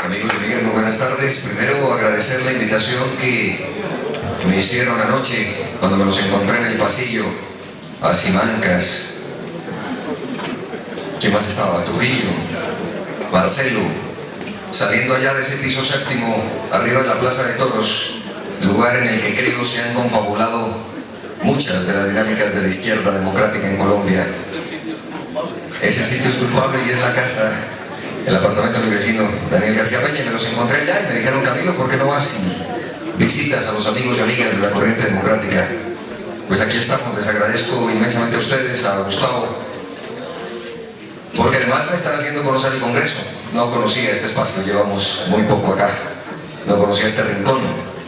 Amigos y amigas, muy buenas tardes. Primero agradecer la invitación que me hicieron anoche cuando me los encontré en el pasillo a Simancas. ¿Quién más estaba? Trujillo, Marcelo, saliendo allá de ese piso séptimo, arriba de la Plaza de Toros, lugar en el que creo se han confabulado muchas de las dinámicas de la izquierda democrática en Colombia. Ese sitio es culpable y es la casa, el apartamento de mi vecino Daniel García Peña. Me los encontré allá y me dijeron: Camilo, ¿por qué no vas y visitas a los amigos y amigas de la corriente democrática? Pues aquí estamos. Les agradezco inmensamente a ustedes, a Gustavo, porque además me están haciendo conocer el Congreso. No conocía este espacio, llevamos muy poco acá, no conocía este rincón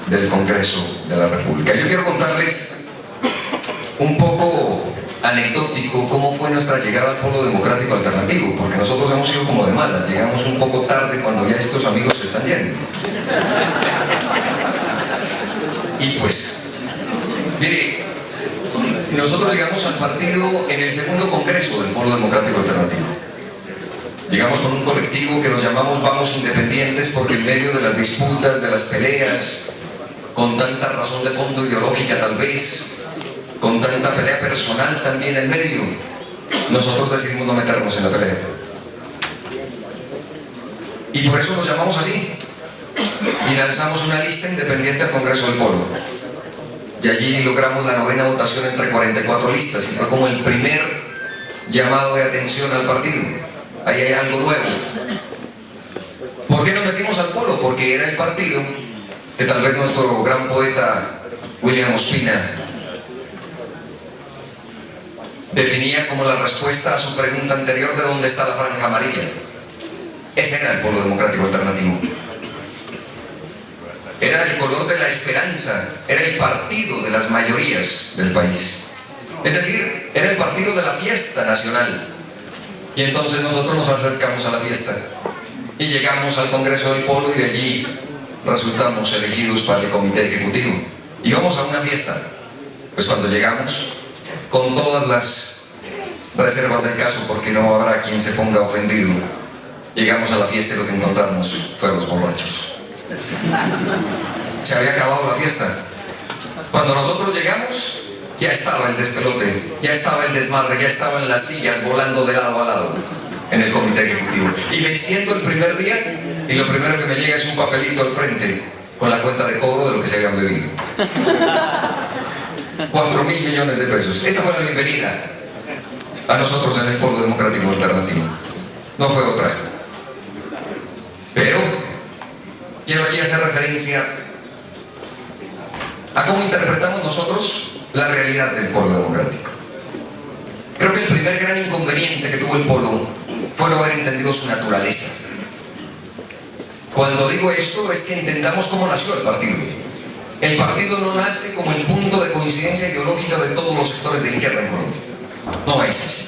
del Congreso de la República. Yo quiero contarles un poco anecdótico cómo fue nuestra llegada al Polo Democrático Alternativo, porque nosotros hemos sido como de malas, llegamos un poco tarde cuando ya estos amigos se están yendo. Y pues, mire, nosotros llegamos al partido en el segundo congreso del Polo Democrático Alternativo. Llegamos con un colectivo que nos llamamos Vamos Independientes, porque en medio de las disputas, de las peleas, con tanta razón de fondo ideológica tal vez, con tanta pelea personal también en medio, nosotros decidimos no meternos en la pelea. Y por eso nos llamamos así. Y lanzamos una lista independiente al Congreso del Polo. Y allí logramos la 9ª votación entre 44 listas. Y fue como el primer llamado de atención al partido. Ahí hay algo nuevo. ¿Por qué nos metimos al Polo? Porque era el partido que tal vez nuestro gran poeta William Ospina definía como la respuesta a su pregunta anterior de dónde está la franja amarilla. Ese era el Polo Democrático Alternativo. Era el color de la esperanza, era el partido de las mayorías del país. Es decir, era el partido de la fiesta nacional. Y entonces nosotros nos acercamos a la fiesta y llegamos al Congreso del Polo, y de allí resultamos elegidos para el comité ejecutivo. Y vamos a una fiesta. Pues cuando llegamos, con todas las reservas del caso, porque no habrá quien se ponga ofendido, llegamos a la fiesta y lo que encontramos fueron los borrachos. Se había acabado la fiesta. Cuando nosotros llegamos, ya estaba el despelote, ya estaba el desmadre, ya estaban las sillas volando de lado a lado en el comité ejecutivo. Y me siento el primer día y lo primero que me llega es un papelito al frente con la cuenta de cobro de lo que se habían bebido. 4.000 millones de pesos. Esa fue la bienvenida a nosotros en el Polo Democrático Alternativo. No fue otra. Pero quiero aquí hacer referencia a cómo interpretamos nosotros la realidad del Polo Democrático. Creo que el primer gran inconveniente que tuvo el Polo fue no haber entendido su naturaleza. Cuando digo esto es que entendamos cómo nació el partido. El partido no nace como el punto de coincidencia ideológica de todos los sectores de la izquierda en Colombia. No es así.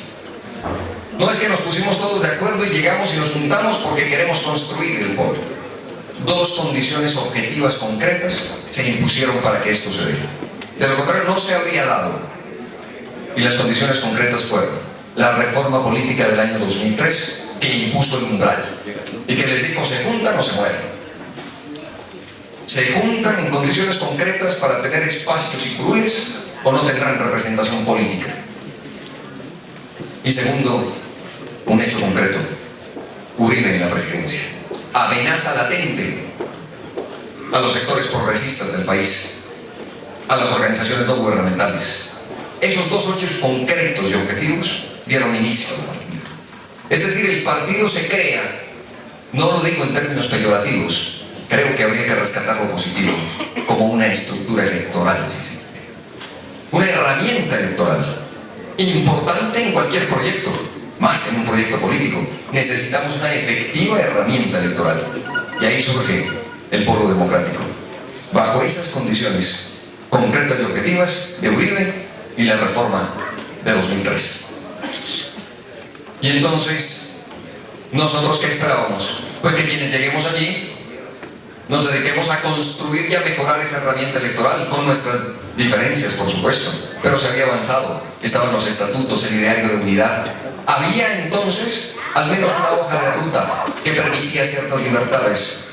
No es que nos pusimos todos de acuerdo y llegamos y nos juntamos porque queremos construir el Polo. Dos condiciones objetivas concretas se impusieron para que esto se dé. De lo contrario, no se habría dado. Y las condiciones concretas fueron la reforma política del año 2003, que impuso el umbral y que les dijo: se juntan o se mueren. Se juntan en condiciones concretas para tener espacios y curules, o no tendrán representación política. Y segundo, un hecho concreto: Uribe en la presidencia. Amenaza latente a los sectores progresistas del país, a las organizaciones no gubernamentales. Esos dos hechos concretos y objetivos dieron inicio al partido. Es decir, el partido se crea, no lo digo en términos peyorativos, creo que habría que rescatar lo positivo, como una estructura electoral, ¿sí? Una herramienta electoral importante en cualquier proyecto, más en un proyecto político. Necesitamos una efectiva herramienta electoral, y ahí surge el Polo Democrático, bajo esas condiciones concretas y objetivas de Uribe y la reforma de 2003. Y entonces, ¿nosotros qué esperábamos? Pues que quienes lleguemos allí nos dediquemos a construir y a mejorar esa herramienta electoral, con nuestras diferencias, por supuesto, pero se había avanzado, estaban los estatutos, el ideario de unidad. Había entonces al menos una hoja de ruta que permitía ciertas libertades,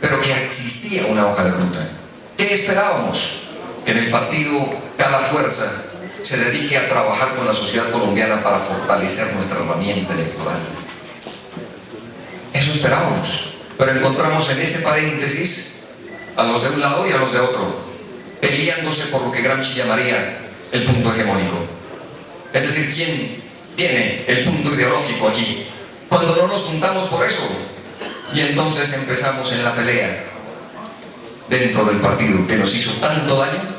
pero que existía una hoja de ruta. ¿Qué esperábamos? Que en el partido cada fuerza se dedique a trabajar con la sociedad colombiana para fortalecer nuestra herramienta electoral. Eso esperábamos, pero encontramos en ese paréntesis a los de un lado y a los de otro, peleándose por lo que Gramsci llamaría el punto hegemónico. Es decir, ¿quién tiene el punto ideológico aquí? Cuando no nos juntamos por eso, y entonces empezamos en la pelea dentro del partido que nos hizo tanto daño,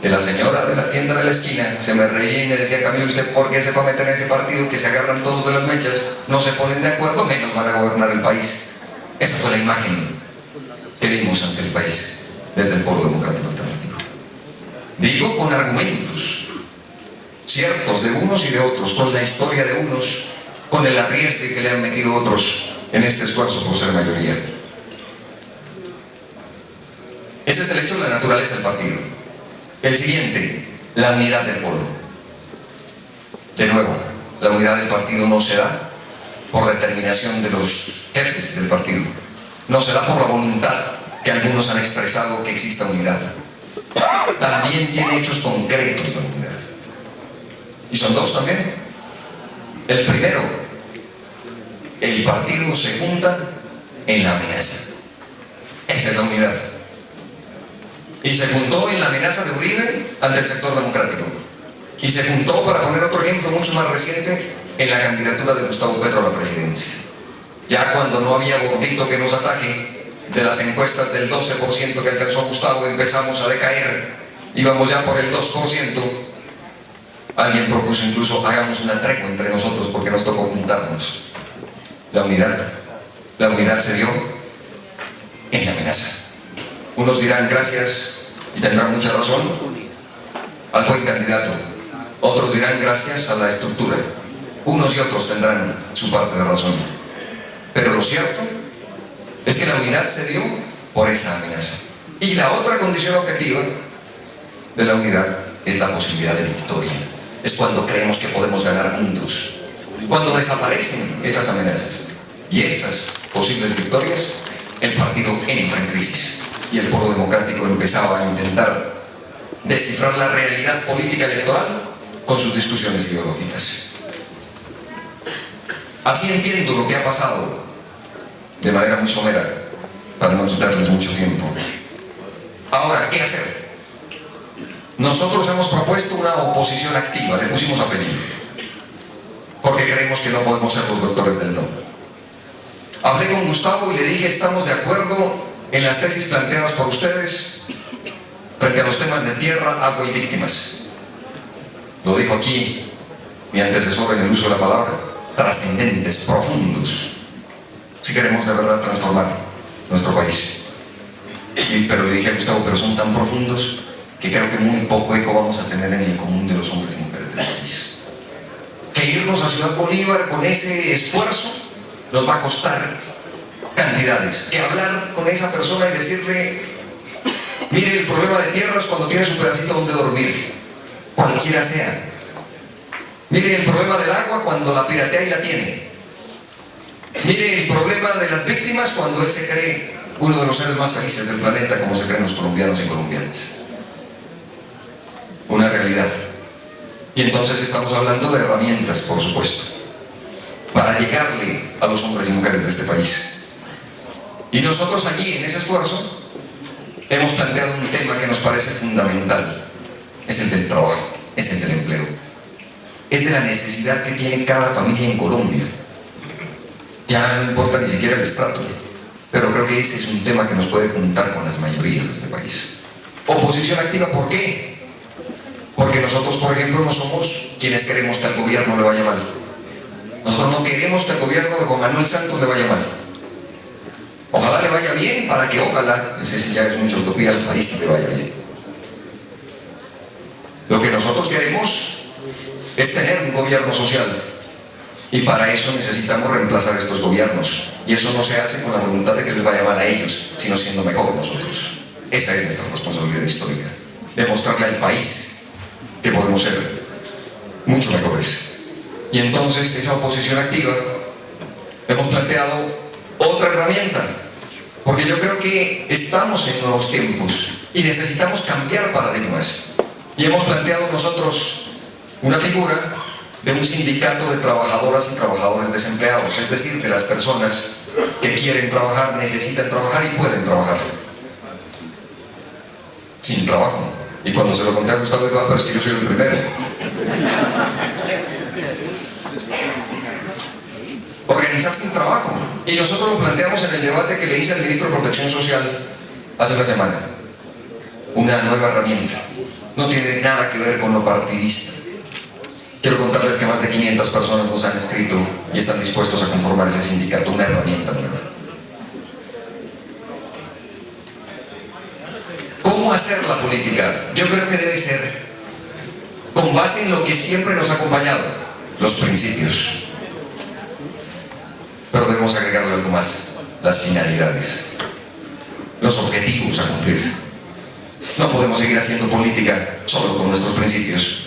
que la señora de la tienda de la esquina se me reía y me decía: Camilo, ¿usted por qué se va a meter en ese partido que se agarran todos de las mechas, no se ponen de acuerdo, menos van a gobernar el país? Esa fue la imagen que dimos ante el país desde el Polo Democrático Alternativo. Digo con argumentos ciertos de unos y de otros, con la historia de unos, con el arriesgue que le han metido otros en este esfuerzo por ser mayoría. Ese es el hecho de la naturaleza del partido. El siguiente, la unidad del pueblo. De nuevo, la unidad del partido no se da por determinación de los jefes del partido, no se da por la voluntad que algunos han expresado que exista unidad. También tiene hechos concretos de unidad, y son dos también. El primero, el partido se junta en la amenaza. Esa es la unidad. Y se juntó en la amenaza de Uribe ante el sector democrático. Y se juntó, para poner otro ejemplo mucho más reciente, en la candidatura de Gustavo Petro a la presidencia. Ya cuando no había gordito que nos ataje, de las encuestas del 12% que alcanzó Gustavo empezamos a decaer, íbamos ya por el 2%. Alguien propuso incluso: hagamos una tregua entre nosotros porque nos tocó juntarnos. La unidad se dio en la amenaza. Unos dirán gracias, y tendrán mucha razón, al buen candidato. Otros dirán gracias a la estructura. Unos y otros tendrán su parte de razón. Pero lo cierto es que la unidad se dio por esa amenaza. Y la otra condición objetiva de la unidad es la posibilidad de victoria. Es cuando creemos que podemos ganar juntos. Cuando desaparecen esas amenazas y esas posibles victorias, el partido entra en crisis. Y el Polo Democrático empezaba a intentar descifrar la realidad política electoral con sus discusiones ideológicas. Así entiendo lo que ha pasado, de manera muy somera, para no quitarles mucho tiempo. Ahora, ¿qué hacer? Nosotros hemos propuesto una oposición activa, le pusimos apellido, porque creemos que no podemos ser los doctores del no. Hablé con Gustavo y le dije: estamos de acuerdo en las tesis planteadas por ustedes frente a los temas de tierra, agua y víctimas. Lo dijo aquí mi antecesor en el uso de la palabra: trascendentes, profundos, si queremos de verdad transformar nuestro país. Pero le dije a Gustavo: pero son tan profundos que creo que muy poco eco vamos a tener en el común de los hombres y mujeres del país. Que irnos a Ciudad Bolívar con ese esfuerzo nos va a costar cantidades. Que hablar con esa persona y decirle: mire, el problema de tierras cuando tienes un pedacito donde dormir, cualquiera sea. Mire el problema del agua cuando la piratea y la tiene. Mire el problema de las víctimas cuando él se cree uno de los seres más felices del planeta, como se creen los colombianos y colombianas. Una realidad. Y entonces estamos hablando de herramientas, por supuesto, para llegarle a los hombres y mujeres de este país. Y nosotros allí, en ese esfuerzo, hemos planteado un tema que nos parece fundamental. Es el del trabajo, es el del empleo. Es de la necesidad que tiene cada familia en Colombia. Ya no importa ni siquiera el estrato, pero creo que ese es un tema que nos puede juntar con las mayorías de este país. Oposición activa, ¿por qué? Porque nosotros, por ejemplo, no somos quienes queremos que al gobierno le vaya mal. Nosotros no queremos que al gobierno de Juan Manuel Santos le vaya mal. Ojalá le vaya bien, para que ojalá, ese sí ya es mucha utopía, al país le vaya bien. Lo que nosotros queremos es tener un gobierno social, y para eso necesitamos reemplazar estos gobiernos, y eso no se hace con la voluntad de que les vaya mal a ellos, sino siendo mejor nosotros. Esa es nuestra responsabilidad histórica, demostrarle al país que podemos ser mucho mejores. Y entonces esa oposición activa hemos planteado otra herramienta, porque yo creo que estamos en nuevos tiempos y necesitamos cambiar paradigmas. Y hemos planteado nosotros una figura de un sindicato de trabajadoras y trabajadores desempleados, es decir, de las personas que quieren trabajar, necesitan trabajar y pueden trabajar sin trabajo. Y cuando se lo conté a Gustavo dijo, pero es que yo soy el primero. Organizar sin trabajo. Y nosotros lo planteamos en el debate que le hice al ministro de Protección Social hace una semana. Una nueva herramienta. No tiene nada que ver con lo partidista. Quiero contarles que más de 500 personas nos han escrito y están dispuestos a conformar ese sindicato. Una herramienta nueva. ¿Cómo hacer la política? Yo creo que debe ser con base en lo que siempre nos ha acompañado, los principios. Pero debemos agregarle algo más, las finalidades, los objetivos a cumplir. No podemos seguir haciendo política solo con nuestros principios.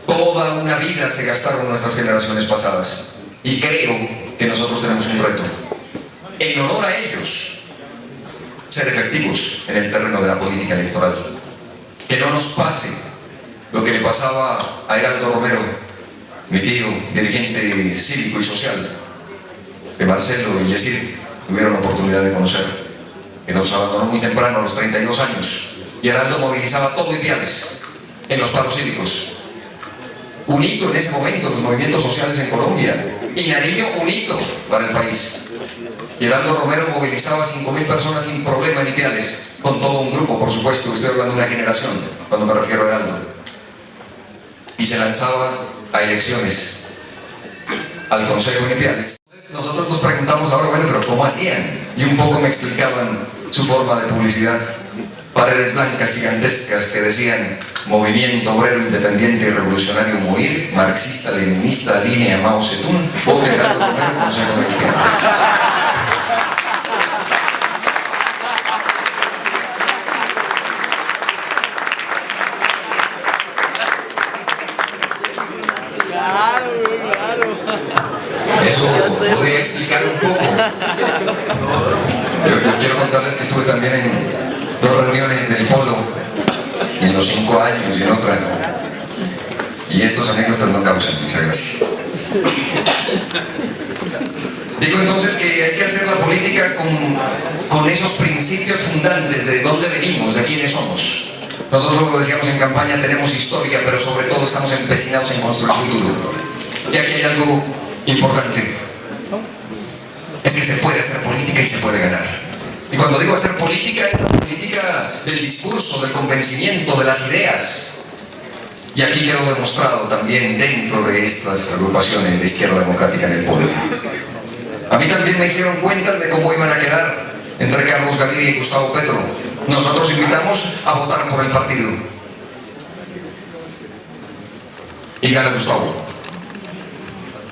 Toda una vida se gastaron nuestras generaciones pasadas y creo que nosotros tenemos un reto. En honor a ellos, ser efectivos en el terreno de la política electoral. Que no nos pase lo que le pasaba a Heraldo Romero, mi tío, dirigente cívico y social, que Marcelo y Yesid tuvieron la oportunidad de conocer, que nos abandonó muy temprano a los 32 años. Y Heraldo movilizaba todo Ipiales en los paros cívicos. Un hito en ese momento, los movimientos sociales en Colombia. Y Nariño, un hito para el país. Y Heraldo Romero movilizaba 5.000 personas sin problema en Ipiales, con todo un grupo, por supuesto, estoy hablando de una generación, cuando me refiero a Heraldo. Y se lanzaba a elecciones al Consejo en Ipiales. Entonces nosotros nos preguntamos ahora, bueno, pero ¿cómo hacían? Y un poco me explicaban su forma de publicidad. Paredes blancas gigantescas que decían Movimiento Obrero Independiente y Revolucionario Moir, marxista, leninista, línea Mao Zedong, vote Heraldo Romero, Consejo de Ipiales. Eso podría explicar un poco. Yo quiero contarles que estuve también en 2 reuniones del Polo, en los 5 años y en otra. Y estas anécdotas no causan esa gracia. Digo entonces que hay que hacer la política con esos principios fundantes de dónde venimos, de quiénes somos. Nosotros lo decíamos en campaña, tenemos historia, pero sobre todo estamos empecinados en construir futuro. Y aquí hay algo importante. Es que se puede hacer política y se puede ganar. Y cuando digo hacer política, es la política del discurso, del convencimiento, de las ideas. Y aquí quedó demostrado también dentro de estas agrupaciones de izquierda democrática en el pueblo. A mí también me hicieron cuentas de cómo iban a quedar entre Carlos Gaviria y Gustavo Petro. Nosotros invitamos a votar por el partido. Y gana Gustavo.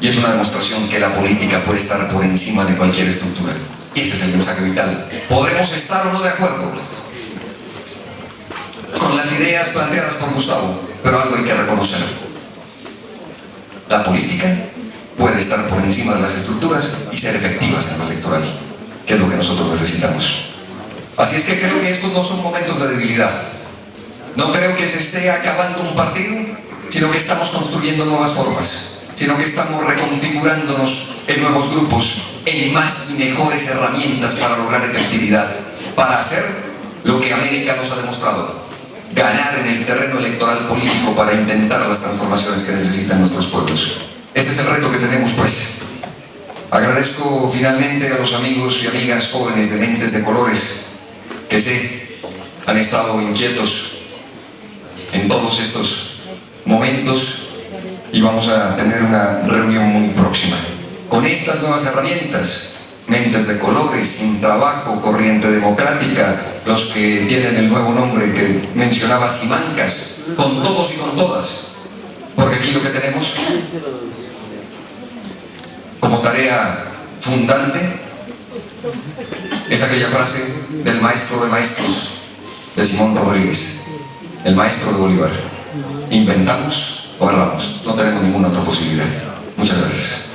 Y es una demostración que la política puede estar por encima de cualquier estructura. Y ese es el mensaje vital. Podremos estar o no de acuerdo con las ideas planteadas por Gustavo, pero algo hay que reconocer. La política puede estar por encima de las estructuras y ser efectivas en lo electoral, que es lo que nosotros necesitamos. Así es que creo que estos no son momentos de debilidad. No creo que se esté acabando un partido, sino que estamos construyendo nuevas formas, sino que estamos reconfigurándonos en nuevos grupos, en más y mejores herramientas para lograr efectividad, para hacer lo que América nos ha demostrado: ganar en el terreno electoral político para intentar las transformaciones que necesitan nuestros pueblos. Ese es el reto que tenemos, pues. Agradezco finalmente a los amigos y amigas jóvenes de mentes de colores que sé han estado inquietos en todos estos momentos, y vamos a tener una reunión muy próxima con estas nuevas herramientas: mentes de colores, sin trabajo, corriente democrática, los que tienen el nuevo nombre que mencionaba, Simancas, con todos y con todas, porque aquí lo que tenemos como tarea fundante es aquella frase del maestro de maestros de Simón Rodríguez, el maestro de Bolívar: inventamos o erramos, no tenemos ninguna otra posibilidad. Muchas gracias.